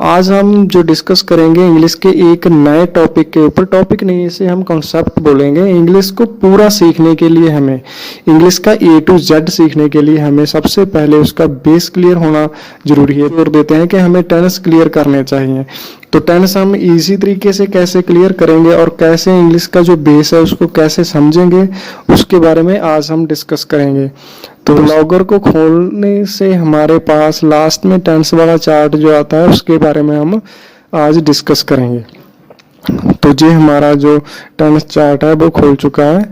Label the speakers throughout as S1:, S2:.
S1: आज हम जो डिस्कस करेंगे इंग्लिश के एक नए टॉपिक के ऊपर, टॉपिक नहीं इसे हम कॉन्सेप्ट बोलेंगे। इंग्लिश को पूरा सीखने के लिए हमें, इंग्लिश का A to Z सीखने के लिए हमें सबसे पहले उसका बेस क्लियर होना जरूरी है। जोर देते हैं कि हमें टेंस क्लियर करने चाहिए। तो टेंस हम इजी तरीके से कैसे क्लियर करेंगे और कैसे इंग्लिश का जो बेस है उसको कैसे समझेंगे, उसके बारे में आज हम डिस्कस करेंगे। तो लॉगर को खोलने से हमारे पास लास्ट में टेंस वाला चार्ट जो आता है उसके बारे में हम आज डिस्कस करेंगे। तो ये हमारा जो टेंस चार्ट है वो खोल चुका है।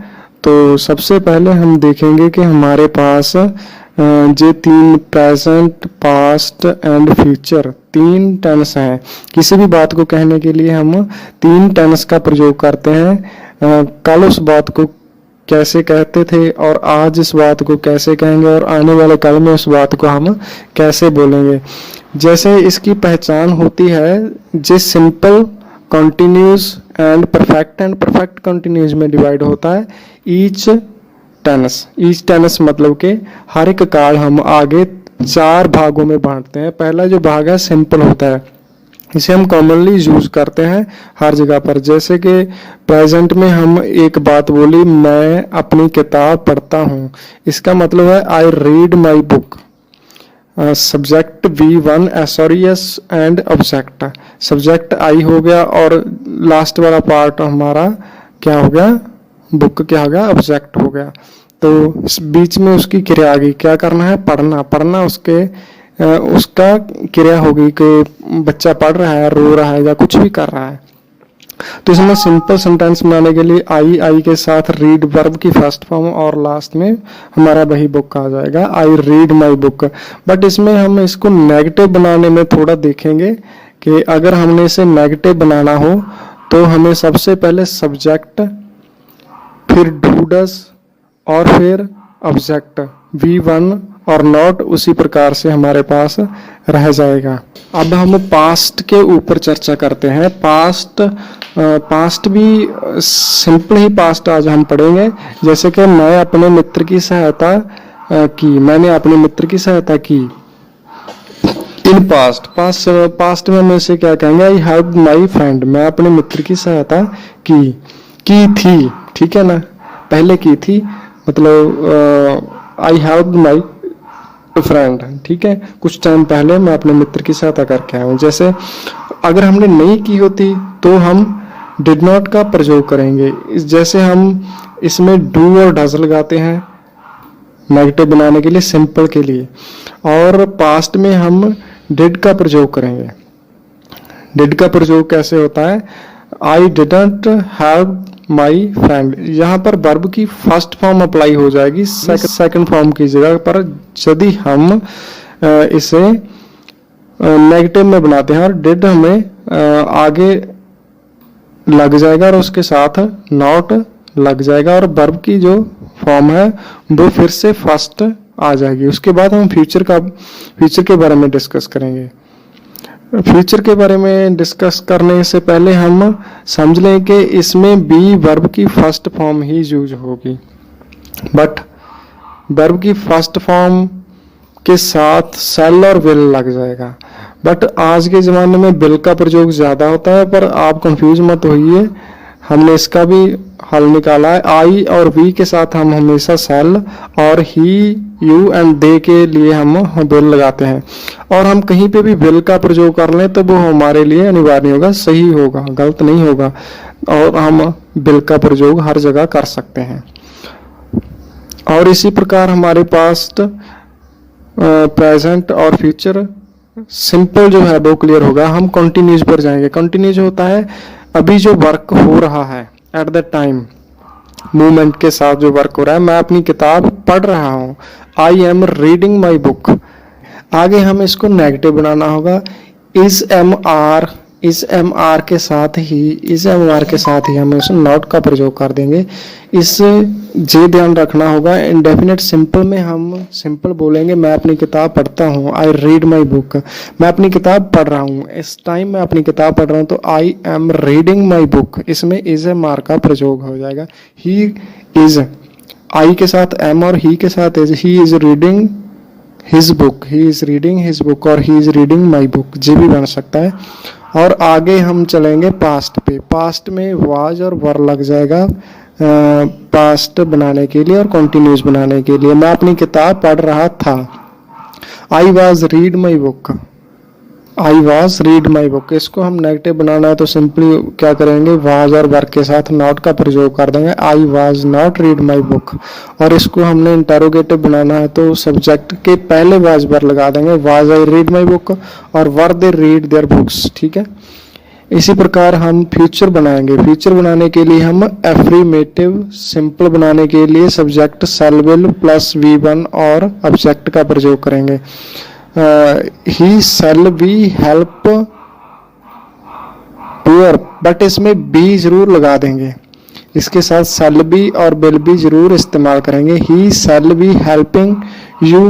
S1: तो सबसे पहले हम देखेंगे कि हमारे पास ये तीन प्रेजेंट, पास्ट एंड फ्यूचर तीन टेंस हैं। किसी भी बात को कहने के लिए हम तीन टेंस का प्रयोग करते हैं। कल उस बात को कैसे कहते थे और आज इस बात को कैसे कहेंगे और आने वाले कल में उस बात को हम कैसे बोलेंगे। जैसे इसकी पहचान होती है जो simple, continuous and perfect continuous में डिवाइड होता है ईच टेंस मतलब के हर एक काल हम आगे चार भागों में बांटते हैं। पहला जो भाग है सिंपल होता है, इसे हम कॉमनली यूज करते हैं हर जगह पर। जैसे कि प्रेजेंट में हम एक बात बोली, मैं अपनी किताब पढ़ता हूँ, इसका मतलब है I read my book. Subject V1 एसोरियस एंड ऑब्जेक्ट, सब्जेक्ट आई हो गया और लास्ट वाला पार्ट हमारा क्या हो गया, बुक क्या हो गया, ऑब्जेक्ट हो गया। तो बीच में उसकी क्रिया आ गई, क्या करना है, पढ़ना उसका क्रिया होगी कि बच्चा पढ़ रहा है, रो रहा है या कुछ भी कर रहा है। तो इसमें सिंपल सेंटेंस बनाने के लिए आई के साथ रीड वर्ब की फर्स्ट फॉर्म और लास्ट में हमारा वही बुक आ जाएगा, आई रीड माई बुक। बट इसमें हम इसको नेगेटिव बनाने में थोड़ा देखेंगे कि अगर हमने इसे नेगेटिव बनाना हो तो हमें सबसे पहले सब्जेक्ट, फिर डू डज और फिर ऑब्जेक्ट V1 और नॉट उसी प्रकार से हमारे पास रह जाएगा। अब हम पास्ट के ऊपर चर्चा करते हैं। पास्ट भी सिंपल ही पास्ट आज हम पढ़ेंगे। जैसे कि मैं अपने मित्र की सहायता की, मैंने अपने मित्र की सहायता की। इन पास्ट में हम इसे क्या कहेंगे, आई हेल्प माई फ्रेंड, मैं अपने मित्र की सहायता की थी, ठीक है ना, पहले की थी, मतलब आई हेल्प माई फ्रेंड, ठीक है, कुछ टाइम पहले मैं अपने मित्र की सहायता करके आया हूँ। जैसे अगर हमने नहीं की होती तो हम डिड नॉट का प्रयोग करेंगे। जैसे हम इसमें डू और डज लगाते हैं नेगेटिव बनाने के लिए, सिंपल के लिए, और पास्ट में हम डिड का प्रयोग करेंगे। डिड का प्रयोग कैसे होता है, I didn't help my friend, यहाँ पर वर्ब की फर्स्ट फॉर्म अप्लाई हो जाएगी सेकंड फॉर्म की जगह पर यदि हम इसे नेगेटिव में बनाते हैं और डिड हमें आगे लग जाएगा और उसके साथ नॉट लग जाएगा और वर्ब की जो फॉर्म है वो फिर से फर्स्ट आ जाएगी। उसके बाद हम फ्यूचर के बारे में डिस्कस करेंगे। फ्यूचर के बारे में डिस्कस करने से पहले हम समझ लें कि इसमें बी वर्ब की फर्स्ट फॉर्म ही यूज होगी, बट वर्ब की फर्स्ट फॉर्म के साथ सेल और विल लग जाएगा। बट आज के ज़माने में विल का प्रयोग ज़्यादा होता है, पर आप कंफ्यूज मत होइए, हमने इसका भी हल निकाला है। आई और वी के साथ हम हमेशा सेल और ही, यू एंड दे के लिए हम विल लगाते हैं। और हम कहीं पे भी विल का प्रयोग कर लें तो वो हमारे लिए अनिवार्य होगा, सही होगा, गलत नहीं होगा, और हम विल का प्रयोग हर जगह कर सकते हैं। और इसी प्रकार हमारे पास्ट, प्रेजेंट और फ्यूचर सिंपल जो है वो क्लियर होगा। हम कंटिन्यूज पर जाएंगे। कंटिन्यूज होता है अभी जो वर्क हो रहा है, एट द टाइम, मूवमेंट के साथ जो वर्क हो रहा है। मैं अपनी किताब पढ़ रहा हूँ, I am reading my book. आगे हम इसको नेगेटिव बनाना होगा, इज एम आर के साथ ही हम इस नॉट का प्रयोग कर देंगे। इस जे ध्यान रखना होगा। इंडेफिनिट सिंपल में हम सिंपल बोलेंगे, मैं अपनी किताब पढ़ता हूँ, आई रीड माई बुक, मैं अपनी किताब पढ़ रहा हूँ, इस टाइम मैं अपनी किताब पढ़ रहा हूँ, तो I am reading my book, इसमें इज एम आर का प्रयोग हो जाएगा। ही इज, आई के साथ एम और ही के साथ is, he is reading his book, he is reading his book और he is reading my book, ये भी बन सकता है। और आगे हम चलेंगे पास्ट पे। पास्ट में वाज और वर लग जाएगा पास्ट बनाने के लिए और कंटिन्यूस बनाने के लिए। मैं अपनी किताब पढ़ रहा था, I was read my book, I was read my book. इसको हम नेगेटिव बनाना है तो सिंपली क्या करेंगे, वाज और वर्क के साथ नॉट का प्रयोग कर देंगे, I was not read my book. और इसको हमने इंटरोगेटिव बनाना है तो सब्जेक्ट के पहले वाज वर लगा देंगे, was I read my book और वर दे रीड देयर बुक्स। ठीक है, इसी प्रकार हम फ्यूचर बनाएंगे। फ्यूचर बनाने के लिए हम एफर्मेटिव सिंपल बनाने के लिए subject shall will plus V1 और ऑब्जेक्ट का प्रयोग करेंगे। He shall be help poor, but इसमें बी जरूर लगा देंगे, इसके साथ शैल बी और विल बी जरूर इस्तेमाल करेंगे। He shall be helping you,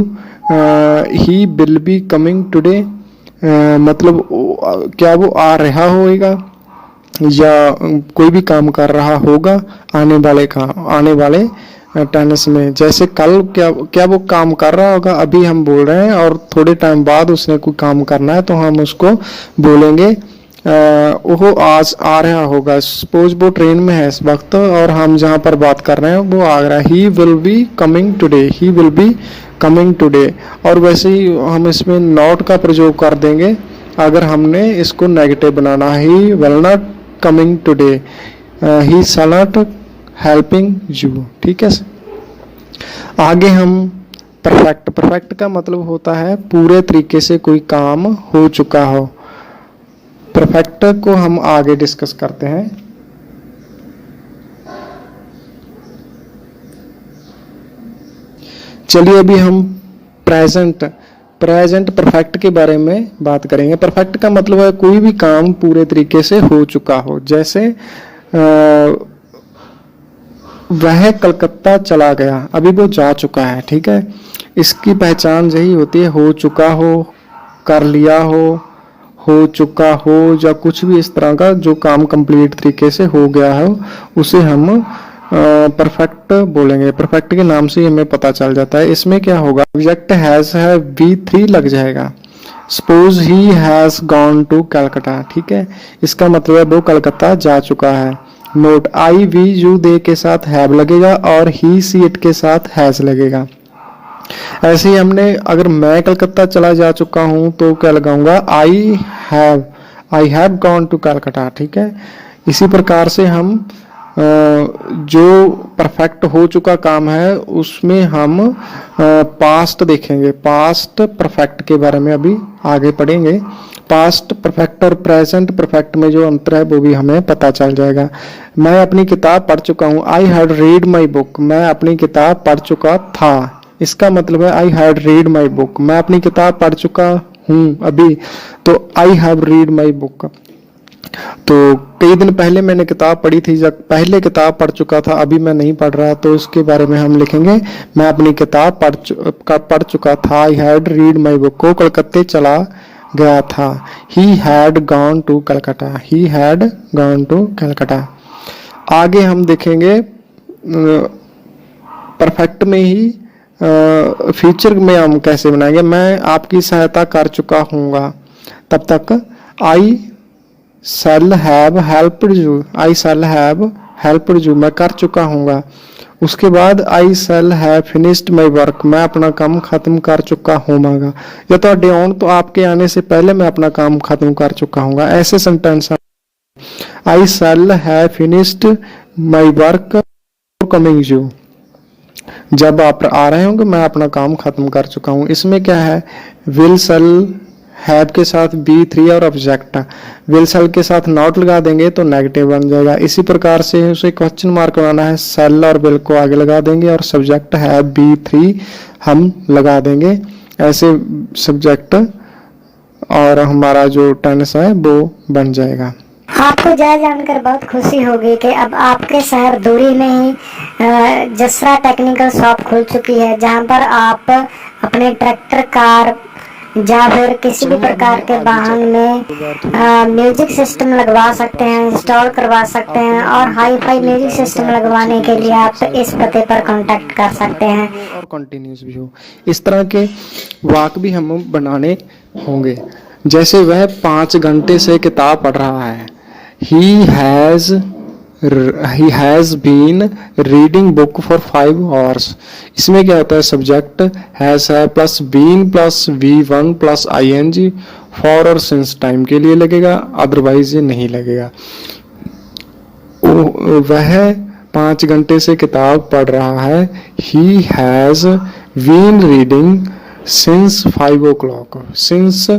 S1: he will be coming today, मतलब क्या वो आ रहा होगा या कोई भी काम कर रहा होगा आने वाले टेंस में। जैसे कल क्या वो काम कर रहा होगा, अभी हम बोल रहे हैं और थोड़े टाइम बाद उसने कोई काम करना है तो हम उसको बोलेंगे वो आज आ रहा होगा। सपोज वो ट्रेन में है इस वक्त और हम जहाँ पर बात कर रहे हैं वो आ रहा है, ही will be coming today, he will be coming today. और वैसे ही हम इसमें नॉट का प्रयोग कर देंगे अगर हमने इसको negative banana, he will not coming today, he shall not helping you. ठीक है, आगे हम परफेक्ट। परफेक्ट का मतलब होता है पूरे तरीके से कोई काम हो चुका हो। परफेक्ट को हम आगे डिस्कस करते हैं। चलिए अभी हम प्रेजेंट परफेक्ट के बारे में बात करेंगे। परफेक्ट का मतलब है कोई भी काम पूरे तरीके से हो चुका हो। जैसे वह कलकत्ता चला गया, अभी वो जा चुका है। ठीक है, इसकी पहचान यही होती है, हो चुका हो, कर लिया हो चुका हो, या कुछ भी इस तरह का जो काम कंप्लीट तरीके से हो गया हो उसे हम परफेक्ट बोलेंगे। परफेक्ट के नाम से हमें पता चल जाता है। इसमें क्या होगा, ऑब्जेक्ट हैज है V3 लग जाएगा। Suppose he has gone to Calcutta. ठीक है, इसका मतलब है वो कलकत्ता जा चुका है। Note, I we you they के साथ हैव लगेगा और ही सी इट के साथ हैज लगेगा। ऐसे ही हमने अगर मैं कलकत्ता चला जा चुका हूं तो क्या लगाऊंगा, I have gone to Calcutta. ठीक है, इसी प्रकार से हम जो परफेक्ट हो चुका काम है उसमें हम पास्ट देखेंगे। पास्ट परफेक्ट के बारे में अभी आगे पढ़ेंगे। पास्ट परफेक्ट और प्रेजेंट परफेक्ट में जो अंतर है वो भी हमें पता चल जाएगा। मैं अपनी किताब पढ़ चुका हूँ, आई हैड रीड माई बुक, मैं अपनी किताब पढ़ चुका था। इसका मतलब है आई हैड रीड माई बुक, मैं अपनी किताब पढ़ चुका हूँ अभी, तो I have read my book. तो कई दिन पहले मैंने किताब पढ़ी थी, जब पहले किताब पढ़ चुका था, अभी मैं नहीं पढ़ रहा, तो इसके बारे में हम लिखेंगे मैं अपनी किताब पढ़ चुका था। I had read my book, को कलकत्ते चला गया था। He had gone to Calcutta, he had gone to Calcutta. आगे हम देखेंगे परफेक्ट में ही फ्यूचर में हम कैसे बनाएंगे। मैं आपकी सहायता कर चुका हूँगा, तब तक I shall have helped you, I shall have helped you, मैं कर चुका हूँगा। उसके बाद I shall have finished my work, मैं अपना काम खत्म कर चुका होवांगा। या तो आउण, तो आपके आने से पहले मैं अपना काम खत्म कर चुका हूँगा। ऐसे sentence, I shall have finished my work coming you, जब आप आ रहे होंगे मैं अपना काम खत्म कर चुका हूँ। इसमें क्या है, विल शैल हैव के साथ B3 और ऑब्जेक्ट, विल शैल के साथ नॉट लगा देंगे तो नेगेटिव बन जाएगा। इसी प्रकार से उसे क्वेश्चन मार्क बनाना है, शैल और विल को आगे लगा देंगे और सब्जेक्ट है B3 हम लगा देंगे। ऐसे सब्जेक्ट और हमारा जो टेंस है वो बन जाएगा।
S2: आपको यह जानकर बहुत खुशी होगी कि अब आपके शहर दूरी में ही जसरा टेक्निकल शॉप खुल चुकी है, जहां पर आप अपने ट्रैक्टर, कार या फिर किसी भी प्रकार के वाहन में म्यूजिक सिस्टम लगवा सकते हैं, इंस्टॉल करवा सकते हैं, और हाई फाई म्यूजिक सिस्टम लगवाने के लिए आप इस पते पर कांटेक्ट कर सकते हैं।
S1: और कंटिन्यूस भी हो, इस तरह के वाक्य भी हम बनाने होंगे। जैसे वह 5 घंटे से किताब पढ़ रहा है, he has been reading book for 5 hours। इसमें क्या होता है, सब्जेक्ट has है plus been plus V1 plus ing for और since टाइम के लिए लगेगा, अदरवाइज ये नहीं लगेगा। वह 5 घंटे से किताब पढ़ रहा है, he has been reading since 5 o'clock। since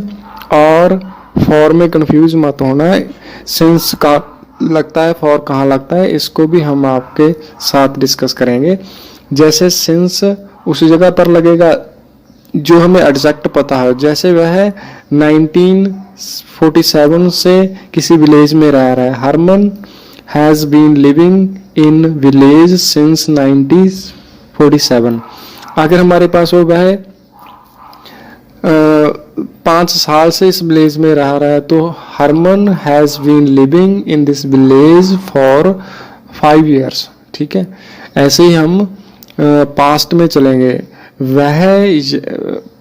S1: और for में कंफ्यूज मत होना, since का लगता है, फॉर कहाँ लगता है, इसको भी हम आपके साथ डिस्कस करेंगे। जैसे सिंस उस जगह पर लगेगा जो हमें एग्जैक्ट पता है, जैसे वह 1947 से किसी विलेज में रह रहा है, Harman has been living in village since 1947। अगर हमारे पास वो वह 5 साल से इस विलेज में रह रहा है, तो Harman has been living in this village for 5 years। ठीक है, ऐसे ही हम पास्ट में चलेंगे। वह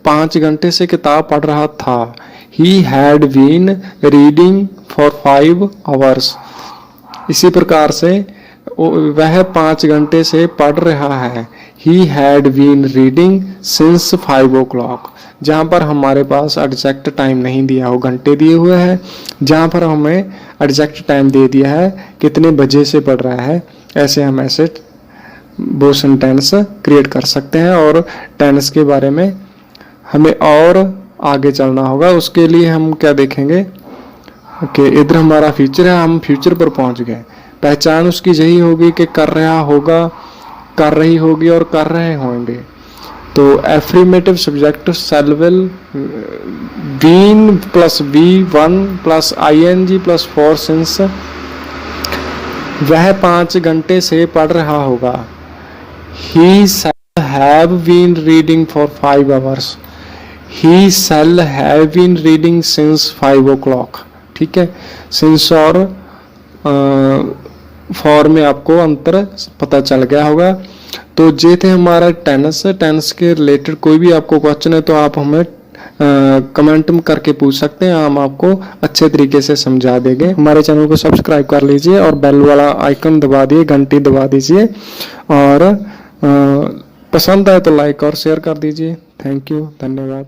S1: 5 घंटे से किताब पढ़ रहा था, he had been reading for 5 hours। इसी प्रकार से वह 5 घंटे से पढ़ रहा है, he had been reading since 5 o'clock। जहाँ पर हमारे पास एग्जैक्ट टाइम नहीं दिया हो, घंटे दिए हुए हैं, जहाँ पर हमें एग्जैक्ट टाइम दे दिया है कितने बजे से पढ़ रहा है, ऐसे हम ऐसे वो सेंटेंस क्रिएट कर सकते हैं। और टेंस के बारे में हमें और आगे चलना होगा, उसके लिए हम क्या देखेंगे कि इधर हमारा फ्यूचर है, हम फ्यूचर पर पहुंच गए। पहचान उसकी यही होगी कि कर रहा होगा, कर रही होगी और कर रहे होंगे। तो affirmative subject shall will been plus V1 plus ing plus for since. वह 5 घंटे से पढ़ रहा होगा, he shall have been reading for 5 hours। he shall have been reading since 5 o'clock। ठीक है, सिंस और फॉर में आपको अंतर पता चल गया होगा। तो ये थे हमारा टेंस के रिलेटेड। कोई भी आपको क्वेश्चन है तो आप हमें कमेंट करके पूछ सकते हैं, हम आपको अच्छे तरीके से समझा देंगे। हमारे चैनल को सब्सक्राइब कर लीजिए और बेल वाला आइकन दबा दिए, घंटी दबा दीजिए, और पसंद आए तो लाइक और शेयर कर दीजिए। थैंक यू, धन्यवाद।